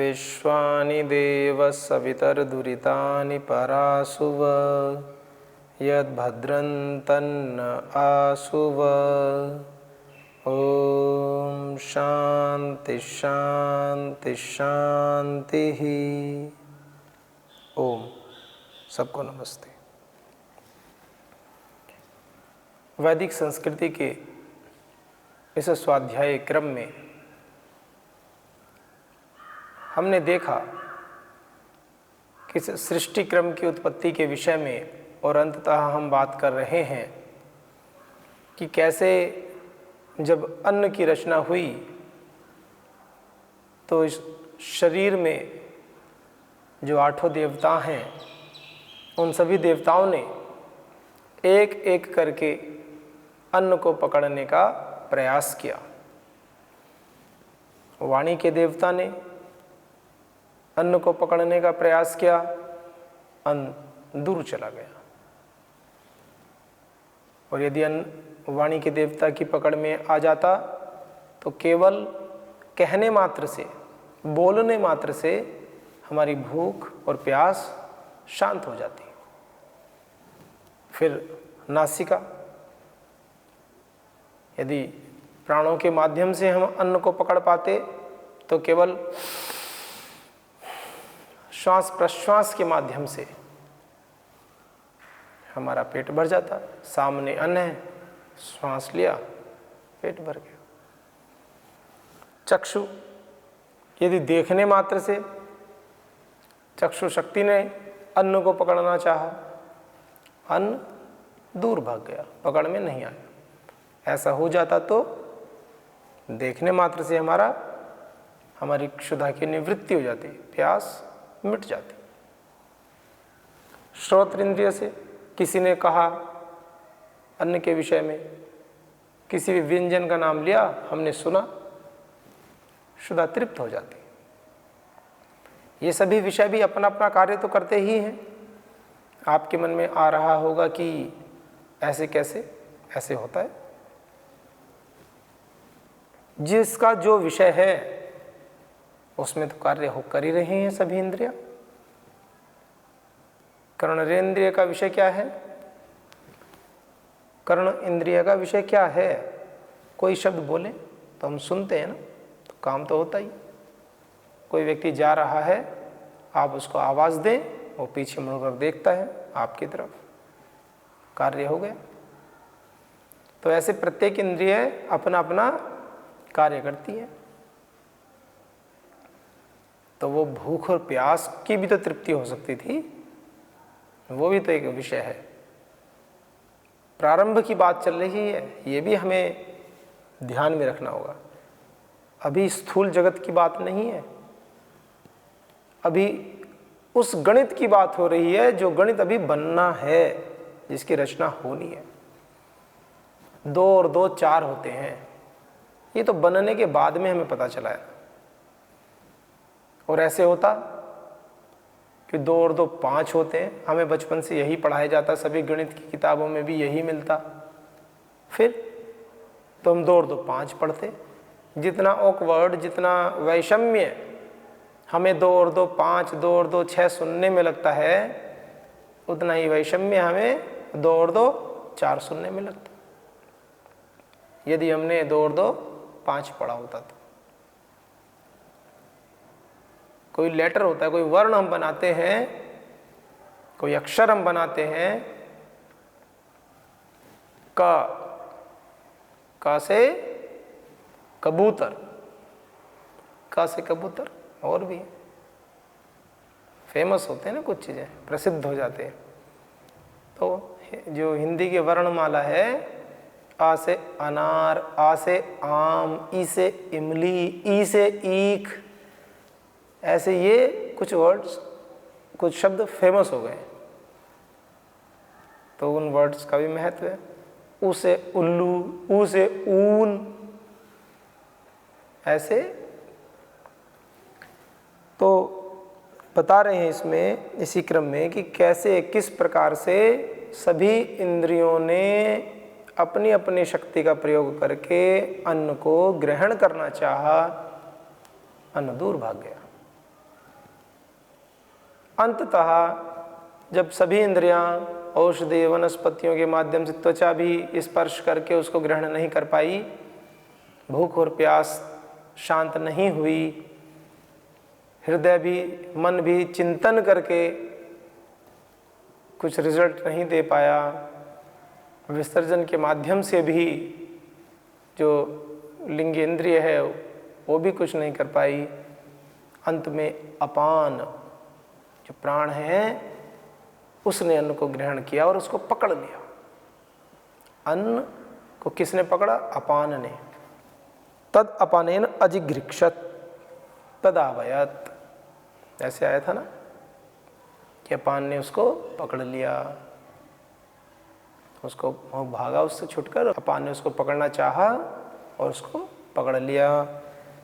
विश्वानि देव सवितर्दुरितानि परासुव यद्भद्रं तन्न आसुव। ओम शांति शांति शांति। ओम। सबको नमस्ते। वैदिक संस्कृति के इस स्वाध्याय क्रम में हमने देखा कि सृष्टि क्रम की उत्पत्ति के विषय में, और अंततः हम बात कर रहे हैं कि कैसे जब अन्न की रचना हुई तो इस शरीर में जो आठों देवता हैं उन सभी देवताओं ने एक एक करके अन्न को पकड़ने का प्रयास किया। वाणी के देवता ने अन्न को पकड़ने का प्रयास किया, अन्न दूर चला गया। और यदि अन्न वाणी के देवता की पकड़ में आ जाता तो केवल कहने मात्र से, बोलने मात्र से हमारी भूख और प्यास शांत हो जाती। फिर नासिका, यदि प्राणों के माध्यम से हम अन्न को पकड़ पाते तो केवल श्वास प्रश्वास के माध्यम से हमारा पेट भर जाता। सामने अन्न है, श्वास लिया, पेट भर गया। चक्षु, यदि देखने मात्र से चक्षु शक्ति ने अन्न को पकड़ना चाहा, अन्न दूर भाग गया, पकड़ में नहीं आया। ऐसा हो जाता तो देखने मात्र से हमारी क्षुधा की निवृत्ति हो जाती, प्यास मिट जाती। श्रोत्र इंद्रिय से किसी ने कहा अन्न के विषय में, किसी भी व्यंजन का नाम लिया, हमने सुना, क्षुधा तृप्त हो जाती। ये सभी विषय भी अपना अपना कार्य तो करते ही हैं। आपके मन में आ रहा होगा कि ऐसे कैसे, ऐसे होता है। जिसका जो विषय है उसमें तो कार्य हो कर ही रहे हैं सभी इंद्रियां। कर्णेंद्रिय का विषय क्या है? कर्ण इंद्रिय का विषय क्या है? कोई शब्द बोले तो हम सुनते हैं ना, तो काम तो होता ही। कोई व्यक्ति जा रहा है, आप उसको आवाज़ दें, वो पीछे मुड़कर देखता है आपकी तरफ, कार्य हो गया। तो ऐसे प्रत्येक इंद्रिय अपना अपना कार्य करती है। तो वो भूख और प्यास की भी तो तृप्ति हो सकती थी, वो भी तो एक विषय है। प्रारंभ की बात चल रही है, ये भी हमें ध्यान में रखना होगा। अभी स्थूल जगत की बात नहीं है, अभी उस गणित की बात हो रही है जो गणित अभी बनना है, जिसकी रचना होनी है। 2 और 2 4 होते हैं, ये तो बनने के बाद में हमें पता चला है। और ऐसे होता कि 2 और 2 5 होते हैं, हमें बचपन से यही पढ़ाया जाता, सभी गणित की किताबों में भी यही मिलता। फिर तो हम 2 और 2 5 पढ़ते। जितना ऑकवर्ड, जितना वैषम्य हमें 2 और 2 5, 2 और 2 6 सुनने में लगता है, उतना ही वैषम्य हमें 2 और 2 4 सुनने में लगता, यदि हमने 2 और 2 5 पढ़ा होता तो। कोई लेटर होता है, कोई वर्ण हम बनाते हैं, कोई अक्षर हम बनाते हैं। का से कबूतर, का से कबूतर, और भी फेमस होते हैं ना, कुछ चीज़ें प्रसिद्ध हो जाते हैं। तो जो हिंदी की वर्णमाला है, आ से अनार, आ से आम, ई से इमली, ई से ईख, ऐसे ये कुछ वर्ड्स, कुछ शब्द फेमस हो गए। तो उन वर्ड्स का भी महत्व है। ऊ से उल्लू, ऊ से ऊन, ऐसे। तो बता रहे हैं इसमें, इसी क्रम में, कि कैसे, किस प्रकार से सभी इंद्रियों ने अपनी अपनी शक्ति का प्रयोग करके अन्न को ग्रहण करना चाहा, अन्न दूर भाग गया। अंततः जब सभी इंद्रियां औषधि वनस्पतियों के माध्यम से त्वचा भी स्पर्श करके उसको ग्रहण नहीं कर पाई, भूख और प्यास शांत नहीं हुई, हृदय भी मन भी चिंतन करके कुछ रिजल्ट नहीं दे पाया, विसर्जन के माध्यम से भी जो लिंग इंद्रिय है वो भी कुछ नहीं कर पाई, अंत में अपान जो प्राण है उसने अन्न को ग्रहण किया और उसको पकड़ लिया। अन्न को किसने पकड़ा? अपान ने। तद अपानेन अजिघृक्षत तदावयत, ऐसे आया था ना कि अपान ने उसको पकड़ लिया, उसको भागा उससे छुटकर, अपान ने उसको पकड़ना चाहा और उसको पकड़ लिया।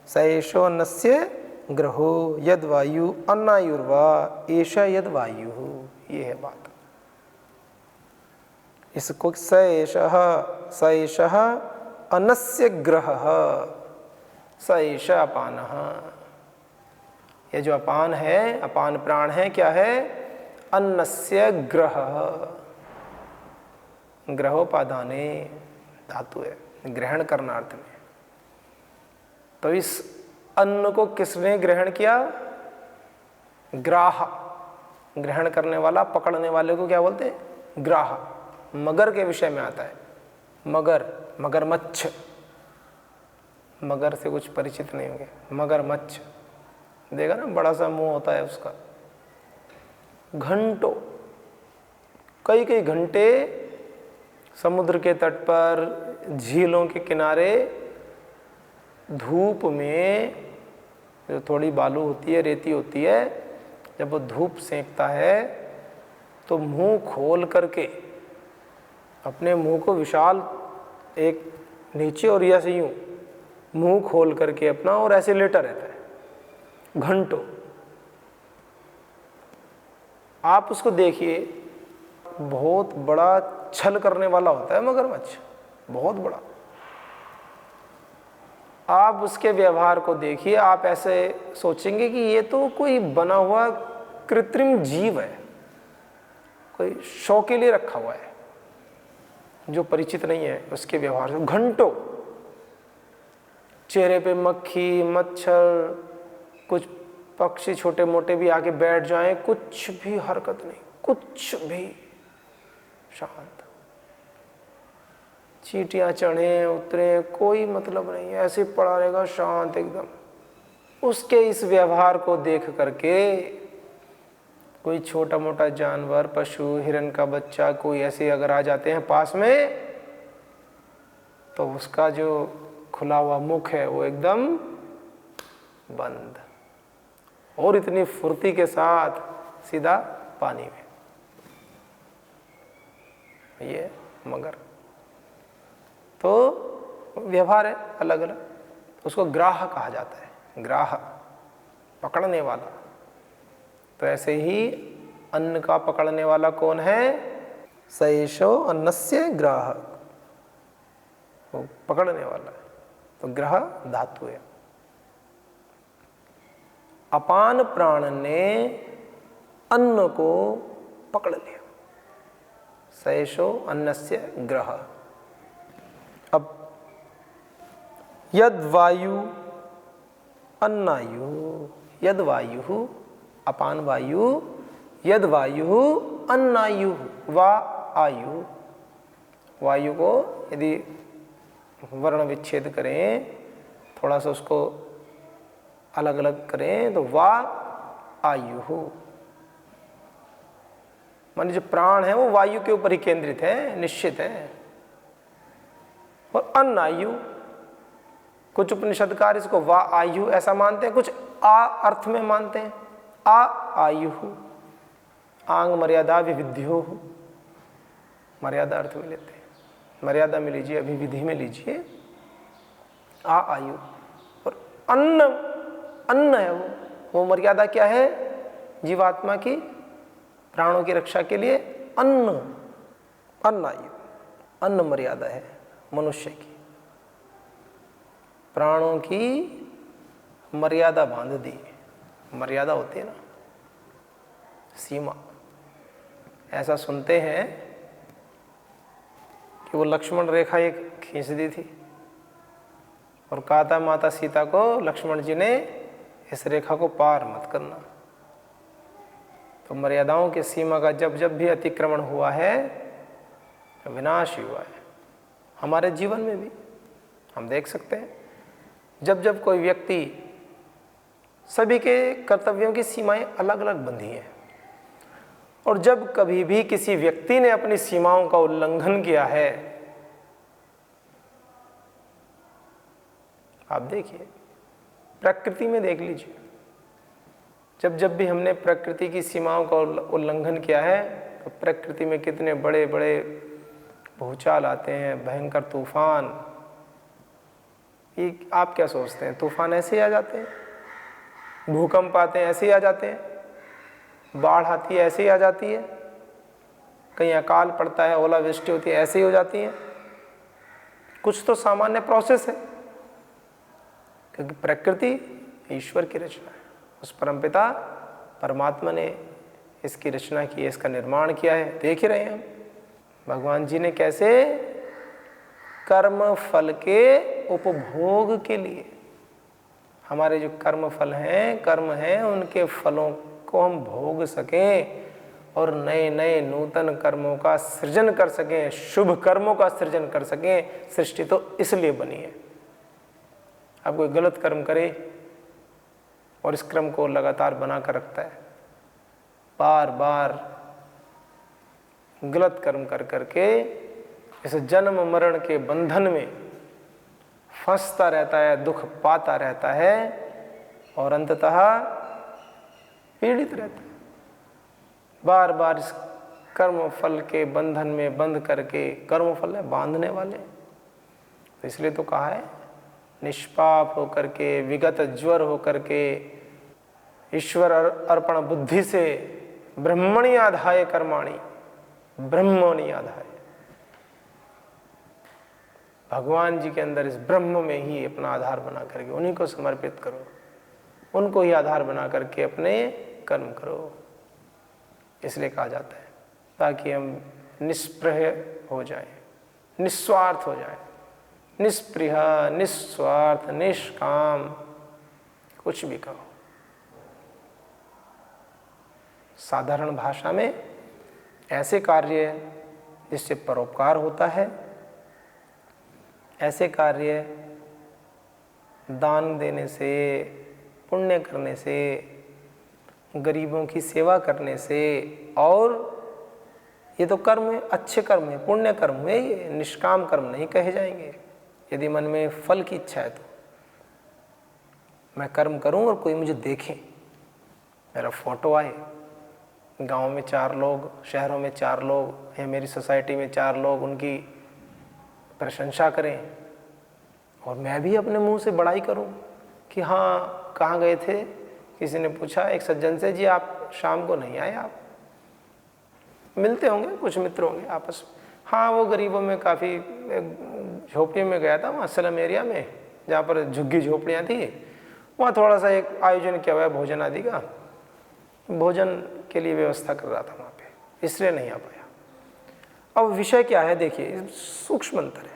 स एषो अन्नस्य ग्रहो यद वायु अन्नायुर्वा एषा यद वायु, ये है बात। इसको स एषः अन्नस्य ग्रहः स एषः अपानः, ये जो अपान है, अपान प्राण है, क्या है? अन्नस्य ग्रहः, ग्रहोपादाने धातु है, ग्रहण करना अर्थ में। तो इस अन्न को किसने ग्रहण किया? ग्राह, ग्रहण करने वाला, पकड़ने वाले को क्या बोलते हैं? ग्राह। मगर के विषय में आता है, मगर, मगरमच्छ, मगर से कुछ परिचित नहीं होंगे, मगरमच्छ देखा ना, बड़ा सा मुंह होता है उसका। घंटों, कई कई घंटे समुद्र के तट पर, झीलों के किनारे, धूप में जो थोड़ी बालू होती है, रेती होती है, जब वो धूप सेंकता है तो मुंह खोल करके अपने मुंह को विशाल एक नीचे और या से यूं मुंह खोल करके अपना और ऐसे लेटा रहता है घंटों। आप उसको देखिए, बहुत बड़ा छल करने वाला होता है मगरमच्छ, बहुत बड़ा। आप उसके व्यवहार को देखिए, आप ऐसे सोचेंगे कि ये तो कोई बना हुआ कृत्रिम जीव है, कोई शो के लिए रखा हुआ है, जो परिचित नहीं है उसके व्यवहार से। घंटों चेहरे पे मक्खी, मच्छर, कुछ पक्षी छोटे मोटे भी आके बैठ जाएं, कुछ भी हरकत नहीं, कुछ भी, शांत। चींटियां चढ़े उतरे, कोई मतलब नहीं, ऐसे पड़ा रहेगा शांत एकदम। उसके इस व्यवहार को देख करके कोई छोटा मोटा जानवर, पशु, हिरन का बच्चा, कोई ऐसे अगर आ जाते हैं पास में, तो उसका जो खुला हुआ मुख है वो एकदम बंद, और इतनी फुर्ती के साथ सीधा पानी में। ये मगर तो व्यवहार है अलग अलग, उसको ग्राह कहा जाता है, ग्राह, पकड़ने वाला। तो ऐसे ही अन्न का पकड़ने वाला कौन है? स एषो अन्नस्य ग्राह, वो पकड़ने वाला है। तो ग्रह धातु है। अपान प्राण ने अन्न को पकड़ लिया, स एषो अन्नस्य ग्रह। अब यद वायु अन्नायु, यद वायु अपान वायु, यद वायु अन्नायु वा आयु। वायु को यदि वर्ण विच्छेद करें, थोड़ा सा उसको अलग अलग करें, तो वा आयु, माने जो प्राण है वो वायु के ऊपर ही केंद्रित है, निश्चित है। और अन्नायु, कुछ उपनिषदकार इसको वा आयु ऐसा मानते हैं, कुछ आ अर्थ में मानते हैं, आ आयु, आंग मर्यादा विविध्यो, मर्यादा अर्थ में लेते हैं, मर्यादा में लीजिए, अभिविधि में लीजिए, आ आयु। और अन्न, अन्न है वो मर्यादा क्या है? जीवात्मा की, प्राणों की रक्षा के लिए अन्न, अन्नायु, अन्न मर्यादा है मनुष्य की। प्राणों की मर्यादा बांध दी, मर्यादा होती है ना, सीमा। ऐसा सुनते हैं कि वो लक्ष्मण रेखा एक खींच दी थी और कहा था माता सीता को, लक्ष्मण जी ने, इस रेखा को पार मत करना। तो मर्यादाओं की सीमा का जब जब भी अतिक्रमण हुआ है, विनाश हुआ है। हमारे जीवन में भी हम देख सकते हैं, जब जब कोई व्यक्ति, सभी के कर्तव्यों की सीमाएं अलग अलग बंधी हैं, और जब कभी भी किसी व्यक्ति ने अपनी सीमाओं का उल्लंघन किया है, आप देखिए, प्रकृति में देख लीजिए, जब जब भी हमने प्रकृति की सीमाओं का उल्लंघन किया है, तो प्रकृति में कितने बड़े बड़े भूचाल आते हैं, भयंकर तूफान। ये आप क्या सोचते हैं, तूफान ऐसे ही आ जाते हैं? भूकंप आते हैं ऐसे ही आ जाते हैं? बाढ़ आती है ऐसे ही आ जाती है? कहीं अकाल पड़ता है, ओलावृष्टि होती है, ऐसे ही हो जाती है? कुछ तो सामान्य प्रोसेस है, क्योंकि प्रकृति ईश्वर की रचना है। उस परमपिता परमात्मा ने इसकी रचना की है, इसका निर्माण किया है। देख ही रहे हैं हम भगवान जी ने कैसे कर्म फल के उपभोग के लिए, हमारे जो कर्म फल हैं, कर्म हैं, उनके फलों को हम भोग सकें और नए नए नूतन कर्मों का सृजन कर सकें, शुभ कर्मों का सृजन कर सकें। सृष्टि तो इसलिए बनी है। अब कोई गलत कर्म करे और इस क्रम को लगातार बना कर रखता है, बार बार गलत कर्म कर करके इस जन्म मरण के बंधन में फंसता रहता है, दुख पाता रहता है और अंततः पीड़ित रहता है। बार बार इस कर्म फल के बंधन में बंध करके, कर्म फल है बांधने वाले, तो इसलिए तो कहा है निष्पाप होकर के, विगत ज्वर होकर के, ईश्वर अर्पण बुद्धि से ब्रह्मणि आधाय कर्माणि, ब्रह्मणि आधाय, भगवान जी के अंदर इस ब्रह्म में ही अपना आधार बना करके उन्हीं को समर्पित करो, उनको ही आधार बना करके अपने कर्म करो। इसलिए कहा जाता है ताकि हम निष्प्रह हो जाएं, निस्वार्थ हो जाएं, निष्प्रिय, निस्वार्थ, निष्काम, कुछ भी कहो। साधारण भाषा में ऐसे कार्य जिससे परोपकार होता है, ऐसे कार्य दान देने से, पुण्य करने से, गरीबों की सेवा करने से, और ये तो कर्म है, अच्छे कर्म है, पुण्य कर्म हुए, ये निष्काम कर्म नहीं कहे जाएंगे। यदि मन में फल की इच्छा है तो मैं कर्म करूं और कोई मुझे देखे, मेरा फोटो आए, गांव में 4 लोग, शहरों में 4 लोग, या मेरी सोसाइटी में 4 लोग उनकी प्रशंसा करें और मैं भी अपने मुंह से बड़ाई करूं कि हाँ कहाँ गए थे। किसी ने पूछा एक सज्जन से, जी आप शाम को नहीं आए, आप मिलते होंगे, कुछ मित्र होंगे आपस में। हाँ वो गरीबों में काफ़ी झोपड़ियों में गया था, वहाँ सलम एरिया में जहाँ पर झुग्गी झोपड़ियाँ थी, वहाँ थोड़ा सा एक आयोजन किया हुआ है भोजन आदि का, भोजन के लिए व्यवस्था कर रहा था वहाँ पे, इसलिए नहीं आ पाया। अब विषय क्या है देखिए, सूक्ष्म अंतर है।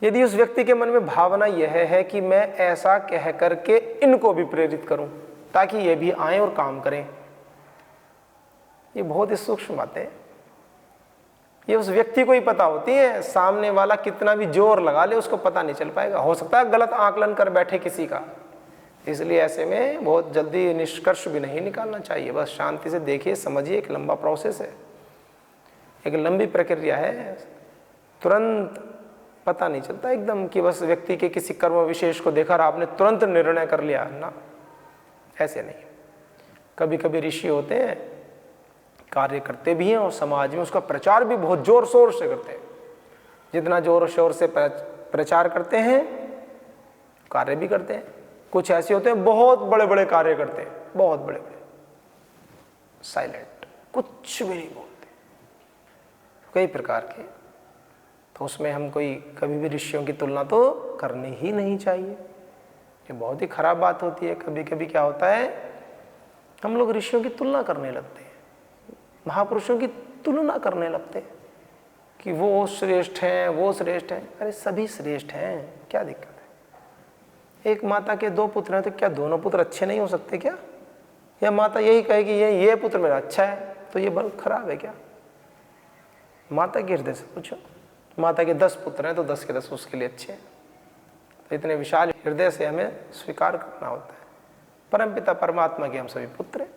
यदि उस व्यक्ति के मन में भावना यह है कि मैं ऐसा कह करके इनको भी प्रेरित करूं ताकि ये भी आएं और काम करें, ये बहुत ही सूक्ष्म बातें हैं। ये उस व्यक्ति को ही पता होती है, सामने वाला कितना भी जोर लगा ले उसको पता नहीं चल पाएगा। हो सकता है गलत आकलन कर बैठे किसी का, इसलिए ऐसे में बहुत जल्दी निष्कर्ष भी नहीं निकालना चाहिए। बस शांति से देखिए, समझिए, एक लंबा प्रोसेस है, एक लंबी प्रक्रिया है। तुरंत पता नहीं चलता एकदम कि बस व्यक्ति के किसी कर्म विशेष को देखा और आपने तुरंत निर्णय कर लिया ना, ऐसे नहीं। कभी कभी ऋषि होते हैं, कार्य करते भी हैं और समाज में उसका प्रचार भी बहुत जोर शोर से करते हैं। जितना जोर शोर से प्रचार करते हैं, कार्य भी करते हैं। कुछ ऐसे होते हैं बहुत बड़े बड़े कार्य करते हैं, बहुत बड़े बड़े, साइलेंट, कुछ भी नहीं बोलते, कई प्रकार के। तो उसमें हम कोई कभी भी ऋषियों की तुलना तो करनी ही नहीं चाहिए, ये बहुत ही खराब बात होती है। कभी कभी क्या होता है, हम लोग ऋषियों की तुलना करने लगते हैं, महापुरुषों की तुलना करने लगते हैं कि वो श्रेष्ठ हैं, वो श्रेष्ठ हैं। अरे सभी श्रेष्ठ हैं, क्या दिक्कत है? एक माता के 2 पुत्र हैं तो क्या दोनों पुत्र अच्छे नहीं हो सकते क्या? या माता यही कहे कि ये पुत्र मेरा अच्छा है तो ये बल खराब है क्या? माता के हृदय से पूछो। माता के 10 पुत्र हैं तो 10 के 10 उसके लिए अच्छे हैं। तो इतने विशाल हृदय से हमें स्वीकार करना होता है परमपिता परमात्मा के हम सभी पुत्र हैं,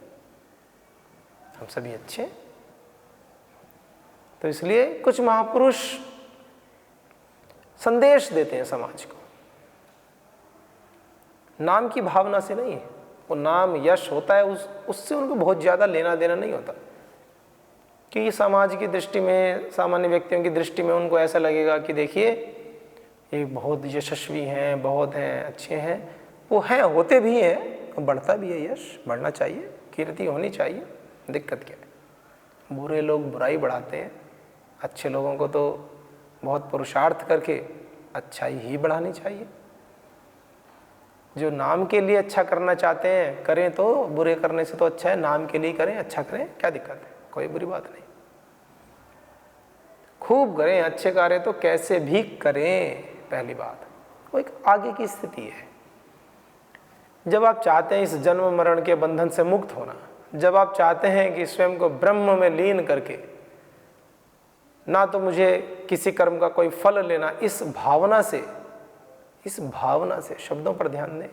हम सभी अच्छे हैं। तो इसलिए कुछ महापुरुष संदेश देते हैं समाज को, नाम की भावना से नहीं। वो नाम यश होता है, उससे उनको बहुत ज़्यादा लेना देना नहीं होता, क्योंकि समाज की दृष्टि में, सामान्य व्यक्तियों की दृष्टि में उनको ऐसा लगेगा कि देखिए ये बहुत यशस्वी हैं, बहुत हैं, अच्छे हैं। वो हैं, होते भी हैं, बढ़ता भी है यश, बढ़ना चाहिए, कीर्ति होनी चाहिए। दिक्कत क्या है? बुरे लोग बुराई बढ़ाते हैं, अच्छे लोगों को तो बहुत पुरुषार्थ करके अच्छाई ही बढ़ानी चाहिए। जो नाम के लिए अच्छा करना चाहते हैं करें, तो बुरे करने से तो अच्छा है नाम के लिए करें, अच्छा करें, क्या दिक्कत है? कोई बुरी बात नहीं। खूब करें, अच्छे कार्य तो कैसे भी करें। पहली बात वो एक आगे की स्थिति है। जब आप चाहते हैं इस जन्म मरण के बंधन से मुक्त होना, जब आप चाहते हैं कि स्वयं को ब्रह्म में लीन करके ना तो मुझे किसी कर्म का कोई फल लेना, इस भावना से शब्दों पर ध्यान दें।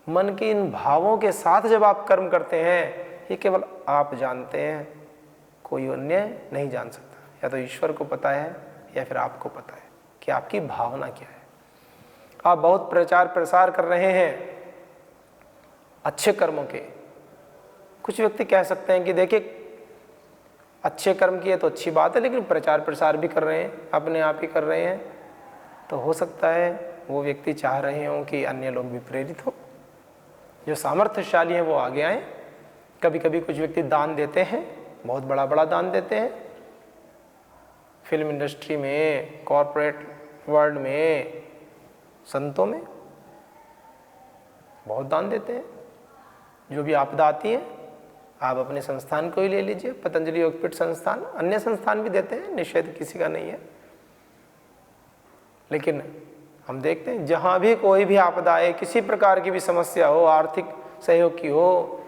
मन के इन भावों के साथ जब आप कर्म करते हैं, ये केवल आप जानते हैं, कोई अन्य नहीं जान सकता। या तो ईश्वर को पता है या फिर आपको पता है कि आपकी भावना क्या है। आप बहुत प्रचार प्रसार कर रहे हैं अच्छे कर्मों के। कुछ व्यक्ति कह सकते हैं कि देखिए अच्छे कर्म किए तो अच्छी बात है, लेकिन प्रचार प्रसार भी कर रहे हैं, अपने आप ही कर रहे हैं। तो हो सकता है वो व्यक्ति चाह रहे हों कि अन्य लोग भी प्रेरित हो, जो सामर्थ्यशाली हैं वो आगे आएँ। कभी कभी कुछ व्यक्ति दान देते हैं, बहुत बड़ा बड़ा दान देते हैं। फिल्म इंडस्ट्री में, कॉरपोरेट वर्ल्ड में, संतों में बहुत दान देते हैं। जो भी आपदा आती है, आप अपने संस्थान को ही ले लीजिए, पतंजलि योगपीठ संस्थान, अन्य संस्थान भी देते हैं, निषेध किसी का नहीं है। लेकिन हम देखते हैं जहाँ भी कोई भी आपदा आए, किसी प्रकार की भी समस्या हो, आर्थिक सहयोग की हो,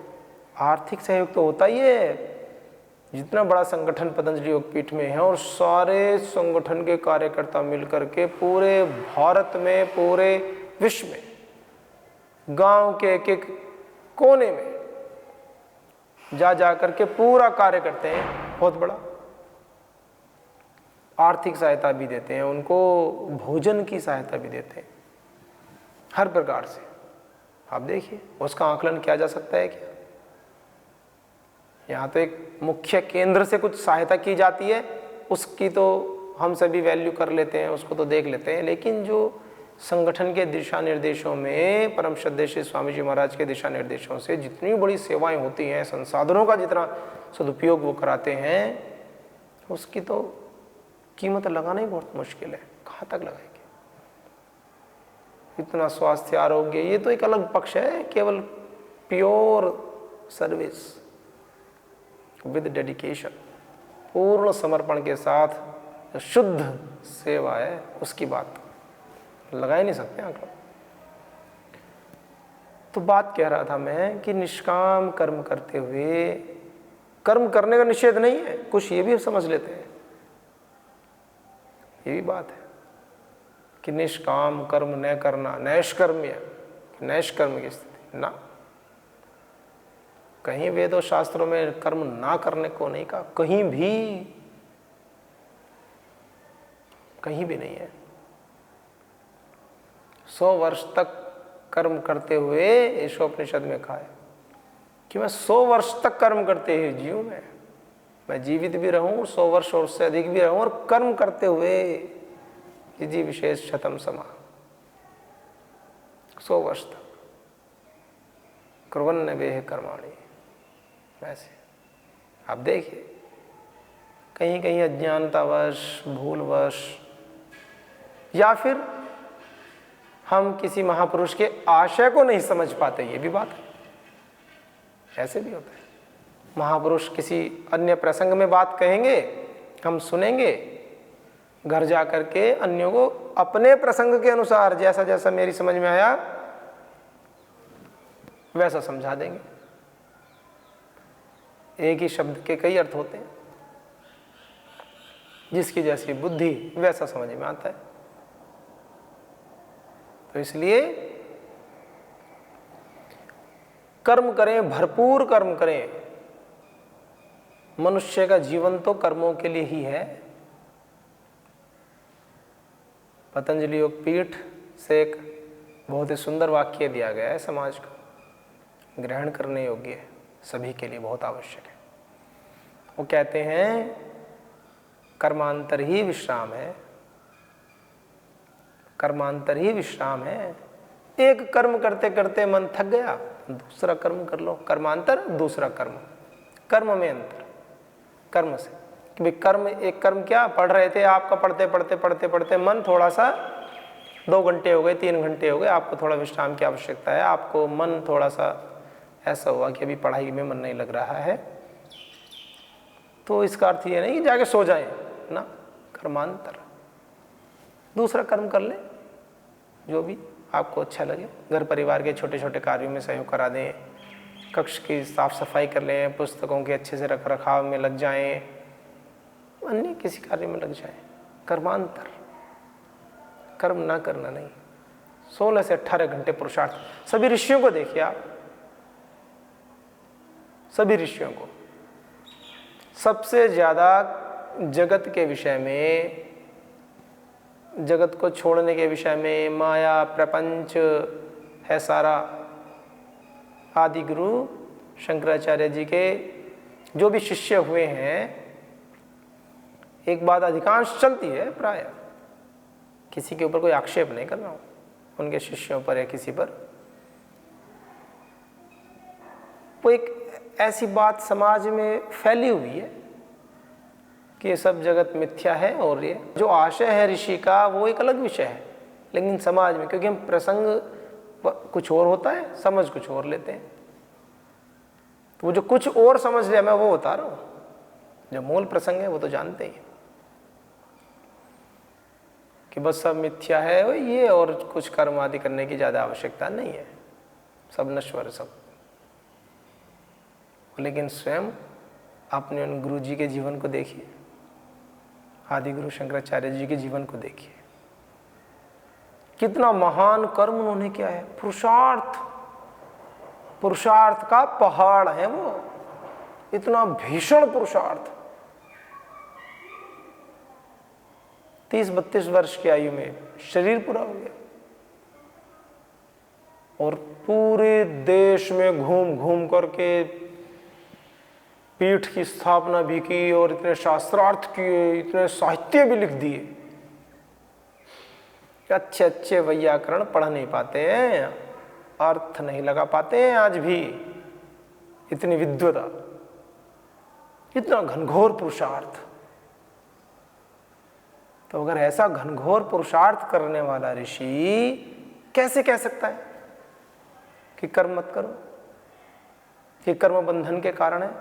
आर्थिक सहयोग तो होता ही है। जितना बड़ा संगठन पतंजलि योगपीठ में है और सारे संगठन के कार्यकर्ता मिलकर के पूरे भारत में, पूरे विश्व में, गांव के एक एक कोने में जा करके पूरा कार्य करते हैं, बहुत बड़ा। आर्थिक सहायता भी देते हैं, उनको भोजन की सहायता भी देते हैं, हर प्रकार से। आप देखिए उसका आकलन किया जा सकता है क्या? यहाँ तो एक मुख्य केंद्र से कुछ सहायता की जाती है, उसकी तो हम सभी वैल्यू कर लेते हैं, उसको तो देख लेते हैं। लेकिन जो संगठन के दिशा निर्देशों में, परम श्रद्धेय श्री स्वामी जी महाराज के दिशा निर्देशों से जितनी बड़ी सेवाएं होती हैं, संसाधनों का जितना सदुपयोग वो कराते हैं, उसकी तो कीमत लगाना ही बहुत मुश्किल है। कहाँ तक लगाएंगे? इतना स्वास्थ्य, आरोग्य, ये तो एक अलग पक्ष है। केवल प्योर सर्विस विद डेडिकेशन, पूर्ण समर्पण के साथ जो शुद्ध सेवा है, उसकी बात लगा ही नहीं सकते आंकड़ा। तो बात कह रहा था मैं कि निष्काम कर्म करते हुए, कर्म करने का निषेध नहीं है, कुछ ये भी समझ लेते हैं, ये भी बात है कि निष्काम कर्म न करना, नैष्कर्म्य, नैष्कर्म की स्थिति ना। कहीं वेदों शास्त्रों में कर्म ना करने को नहीं कहा, कहीं भी नहीं है। 100 वर्ष तक कर्म करते हुए ईशोपनिषद में कहा है कि मैं 100 वर्ष तक कर्म करते हुए जीऊं, मैं जीवित भी रहूं, 100 वर्ष और उससे अधिक भी रहूं, और कर्म करते हुए जी विशेष शतम समा, 100 वर्ष तक कुर्वन्न वेह कर्माणि। वैसे आप देखिए कहीं कहीं अज्ञानतावश, भूलवश, या फिर हम किसी महापुरुष के आशय को नहीं समझ पाते, ये भी बात है, ऐसे भी होता है। महापुरुष किसी अन्य प्रसंग में बात कहेंगे, हम सुनेंगे, घर जा कर के अन्यों को अपने प्रसंग के अनुसार जैसा जैसा मेरी समझ में आया वैसा समझा देंगे। एक ही शब्द के कई अर्थ होते हैं, जिसकी जैसी बुद्धि वैसा समझ में आता है। तो इसलिए कर्म करें, भरपूर कर्म करें। मनुष्य का जीवन तो कर्मों के लिए ही है। पतंजलि योग पीठ से एक बहुत ही सुंदर वाक्य दिया गया है, समाज को ग्रहण करने योग्य है, सभी के लिए बहुत आवश्यक है। वो कहते हैं कर्मांतर ही विश्राम है, कर्मांतर ही विश्राम है। एक कर्म करते करते मन थक गया, दूसरा कर्म कर लो। कर्मांतर, दूसरा कर्म, कर्म में अंतर, कर्म से कि भाई कर्म, एक कर्म क्या पढ़ रहे थे, आपका पढ़ते पढ़ते पढ़ते पढ़ते मन थोड़ा सा 2 घंटे हो गए, 3 घंटे हो गए, आपको थोड़ा विश्राम की आवश्यकता है, आपको मन थोड़ा सा ऐसा हुआ कि अभी पढ़ाई में मन नहीं लग रहा है, तो इसका अर्थ ये नहीं कि जाके सो जाए ना, कर्मांतर। दूसरा कर्म कर ले जो भी आपको अच्छा लगे। घर परिवार के छोटे छोटे कार्यों में सहयोग करा दें, कक्ष की साफ सफाई कर लें, पुस्तकों के अच्छे से रख रखाव में लग जाएं, अन्य किसी कार्य में लग जाएं। कर्मांतर, कर्म ना करना नहीं। 16 से 18 घंटे पुरुषार्थ। सभी ऋषियों को देखिए आप, सभी ऋषियों को सबसे ज्यादा जगत के विषय में, जगत को छोड़ने के विषय में, माया प्रपंच है सारा। आदि गुरु शंकराचार्य जी के जो भी शिष्य हुए हैं, एक बात अधिकांश चलती है प्राय, किसी के ऊपर कोई आक्षेप नहीं कर रहा हूँ, उनके शिष्यों पर या किसी पर, वो एक ऐसी बात समाज में फैली हुई है कि ये सब जगत मिथ्या है, और ये जो आशय है ऋषि का वो एक अलग विषय है, लेकिन समाज में क्योंकि हम प्रसंग कुछ और होता है, समझ कुछ और लेते हैं, तो वो जो कुछ और समझ लिया मैं वो बता रहा हूँ, जो मूल प्रसंग है वो तो जानते ही कि बस सब मिथ्या है ये, और कुछ कर्म आदि करने की ज़्यादा आवश्यकता नहीं है, सब नश्वर सब। लेकिन स्वयं अपने उन गुरु जी के जीवन को देखिए, आदि गुरु शंकराचार्य जी के जीवन को देखिए, कितना महान कर्म उन्होंने किया है। पुरुषार्थ, पुरुषार्थ का पहाड़ है वो, इतना भीषण पुरुषार्थ। 30-32 वर्ष की आयु में शरीर पूरा हो गया, और पूरे देश में घूम घूम करके पीठ की स्थापना भी की, और इतने शास्त्रार्थ किए, इतने साहित्य भी लिख दिए। अच्छे अच्छे वैयाकरण पढ़ नहीं पाते हैं, अर्थ नहीं लगा पाते हैं आज भी, इतनी विद्वता, इतना घनघोर पुरुषार्थ। तो अगर ऐसा घनघोर पुरुषार्थ करने वाला ऋषि कैसे कह सकता है कि कर्म मत करो, ये कर्म बंधन के कारण है?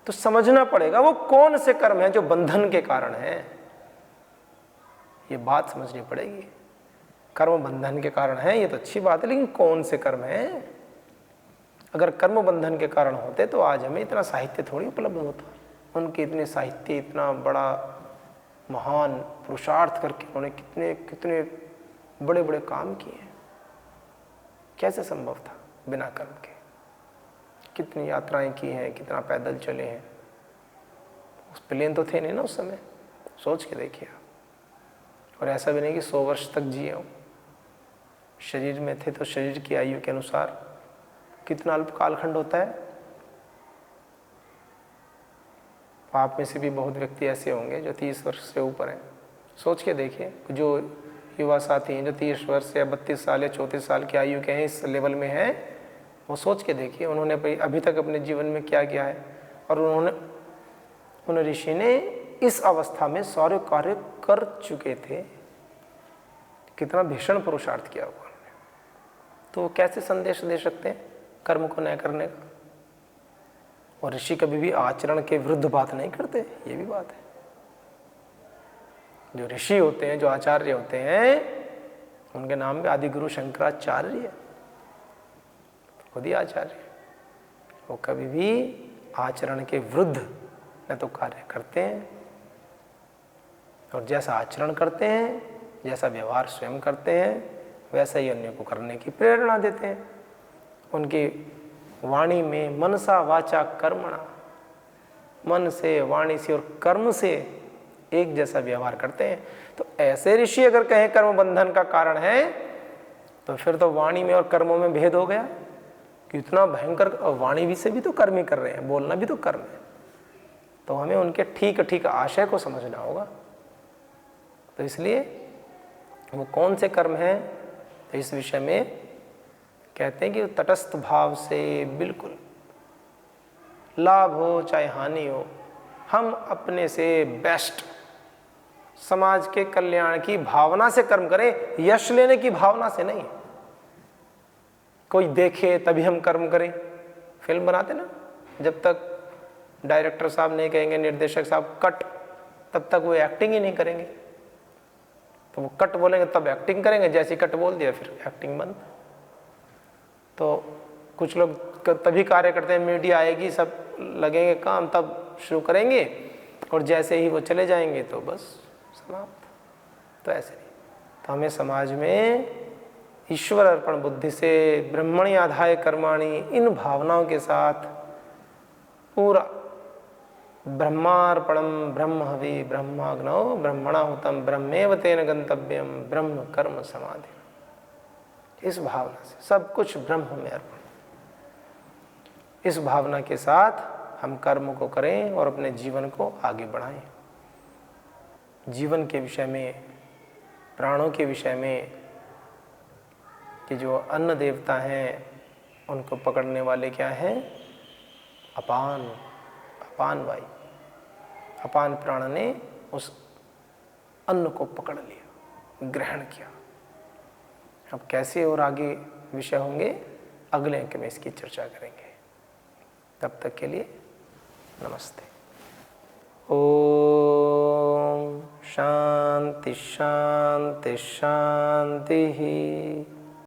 तो समझना पड़ेगा वो कौन से कर्म है जो बंधन के कारण है, ये बात समझनी पड़ेगी। कर्म बंधन के कारण है ये तो अच्छी बात है, लेकिन कौन से कर्म है? अगर कर्म बंधन के कारण होते तो आज हमें इतना साहित्य थोड़ी उपलब्ध होता। उनके इतने साहित्य, इतना बड़ा महान पुरुषार्थ करके उन्होंने कितने कितने बड़े बड़े काम किए, कैसे संभव था बिना कर्म के? कितनी यात्राएं की हैं, कितना पैदल चले हैं, उस प्लेन तो थे नहीं ना उस समय, सोच के देखिए आप। और ऐसा भी नहीं कि 100 वर्ष तक जिए हो, शरीर में थे तो शरीर की आयु के अनुसार कितना अल्प कालखंड होता है। आप में से भी बहुत व्यक्ति ऐसे होंगे जो 30 वर्ष से ऊपर हैं, सोच के देखिए। जो युवा साथी हैं जो 30 वर्ष या 32 साल या 34 साल की आयु के हैं, इस लेवल में हैं, वो सोच के देखिए उन्होंने अभी तक अपने जीवन में क्या किया है। और उन ऋषि ने इस अवस्था में सारे कार्य कर चुके थे, कितना भीषण पुरुषार्थ किया हुआ उन्होंने। तो कैसे संदेश दे सकते हैं कर्म को न करने का? और ऋषि कभी भी आचरण के विरुद्ध बात नहीं करते, ये भी बात है। जो ऋषि होते हैं, जो आचार्य होते हैं, उनके नाम पे आदि गुरु शंकराचार्य है, खुद ही आचार्य। वो कभी भी आचरण के विरुद्ध न तो कार्य करते हैं, और जैसा आचरण करते हैं, जैसा व्यवहार स्वयं करते हैं, वैसा ही अन्य को करने की प्रेरणा देते हैं। उनकी वाणी में मनसा वाचा कर्मणा, मन से, वाणी से और कर्म से एक जैसा व्यवहार करते हैं। तो ऐसे ऋषि अगर कहें कर्म बंधन का कारण है, तो फिर तो वाणी में और कर्मों में भेद हो गया। कितना भयंकर, वाणी भी से भी तो कर्म ही कर रहे हैं, बोलना भी तो कर्म है। तो हमें उनके ठीक ठीक आशय को समझना होगा। तो इसलिए वो कौन से कर्म हैं, तो इस विषय में कहते हैं कि तटस्थ भाव से बिल्कुल लाभ हो चाहे हानि हो, हम अपने से बेस्ट समाज के कल्याण की भावना से कर्म करें, यश लेने की भावना से नहीं। कोई देखे तभी हम कर्म करें। फिल्म बनाते ना, जब तक डायरेक्टर साहब नहीं कहेंगे, निर्देशक साहब कट, तब तक वो एक्टिंग ही नहीं करेंगे। तो वो कट बोलेंगे तब एक्टिंग करेंगे, जैसे कट बोल दिया फिर एक्टिंग बंद। तो कुछ लोग तभी कार्य करते हैं, मीडिया आएगी, सब लगेंगे काम, तब शुरू करेंगे, और जैसे ही वो चले जाएंगे तो बस समाप्त। तो ऐसे नहीं। तो हमें समाज में ईश्वर अर्पण बुद्धि से, ब्रह्मणि आधाय कर्माणि, इन भावनाओं के साथ पूरा ब्रह्मार्पणम ब्रह्म हवि ब्रह्माग्नौ ब्रह्मणा हुतम ब्रह्मेव तेन गंतव्यम ब्रह्म कर्म समाधि, इस भावना से सब कुछ ब्रह्म में अर्पण, इस भावना के साथ हम कर्म को करें और अपने जीवन को आगे बढ़ाएं। जीवन के विषय में, प्राणों के विषय में, कि जो अन्न देवता हैं उनको पकड़ने वाले क्या हैं? अपान, अपान वायु। अपान प्राण ने उस अन्न को पकड़ लिया, ग्रहण किया। अब कैसे और आगे विषय होंगे, अगले अंक में इसकी चर्चा करेंगे। तब तक के लिए नमस्ते। ओम शांति शांति शांति।